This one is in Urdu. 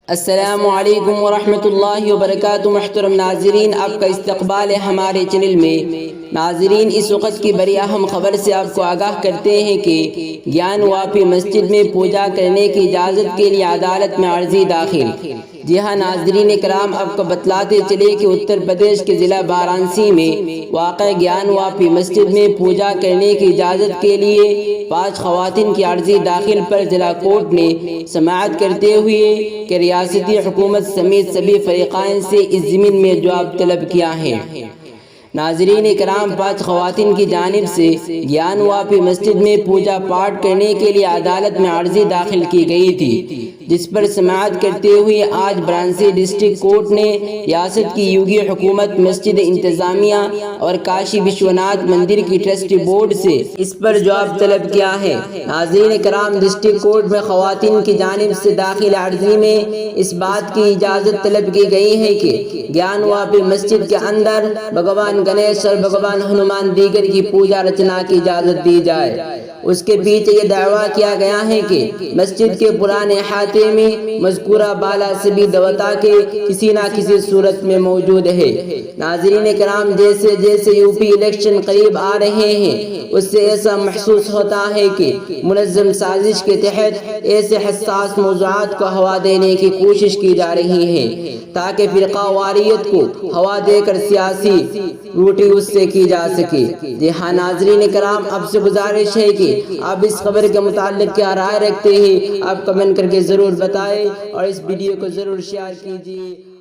السلام علیکم ورحمۃ اللہ وبرکاتہ۔ محترم ناظرین، آپ کا استقبال ہے ہمارے چینل میں۔ ناظرین، اس وقت کی بڑی اہم خبر سے آپ کو آگاہ کرتے ہیں کہ گیان واپی مسجد میں پوجا کرنے کی اجازت کے لیے عدالت میں عرضی داخل۔ جی ہاں ناظرین کرام، آپ کو بتلاتے چلے کہ اتر پردیش کے ضلع وارانسی میں واقع گیان واپی مسجد میں پوجا کرنے کی اجازت کے لیے 5 خواتین کی عرضی داخل پر ضلع کورٹ نے سماعت کرتے ہوئے کہ ریاستی حکومت سمیت سبھی فریقین سے اس ضمن میں جواب طلب کیا ہے۔ ناظرین کرام، 5 خواتین کی جانب سے گیان واپی مسجد میں پوجا پاٹ کرنے کے لیے عدالت میں عرضی داخل کی گئی تھی، جس پر سماعت کرتے ہوئے آج وارانسی ڈسٹرکٹ کورٹ نے ریاست کی یوگی حکومت، مسجد انتظامیہ اور کاشی وشوناتھ مندر کی ٹرسٹی بورڈ سے اس پر جواب طلب کیا ہے۔ ناظرین کرام، ڈسٹرکٹ کورٹ میں خواتین کی جانب سے داخل عرضی میں اس بات کی اجازت طلب کی گئی ہے کہ گیان واپی مسجد کے اندر بھگوان گنیش اور بھگوان ہنومان دیگر کی پوجا ارچنا کی اجازت دی جائے۔ اس کے پیچھے یہ دعویٰ کیا گیا ہے کہ مسجد کے پرانے احاطے میں مذکورہ بالا سبھی دیوتا کے کسی نہ کسی صورت میں موجود ہے۔ ناظرین کرام، جیسے جیسے یوپی الیکشن قریب آ رہے ہیں، اس سے ایسا محسوس ہوتا ہے کہ منظم سازش کے تحت ایسے حساس موضوعات کو ہوا دینے کی کوشش کی جا رہی ہے تاکہ فرقہ واریت کو ہوا دے کر سیاسی روٹی اس سے کی جا سکے۔ جی ہاں ناظرین کرام، آپ سے گزارش ہے کہ آپ اس خبر کے متعلق کیا رائے رکھتے ہیں، آپ کمنٹ کر کے ضرور بتائیں اور اس ویڈیو کو ضرور شیئر کیجیے۔